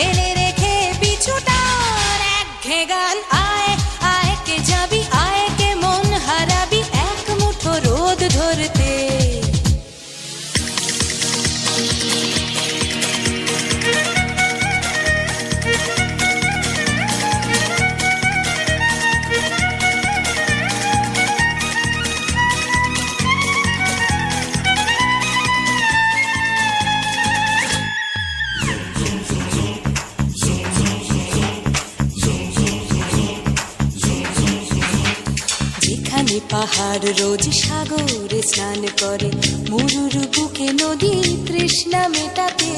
ফেলে রেখে পিছুটার একঘে গান। আয় আয় কে যাবি, আয় কে মন হারাবি এক মুঠো রোদ ধরতে। যেখানে পাহাড় রোজ সাগরে স্নান করে, মরুর বুকে নদী তৃষ্ণা মেটাতে।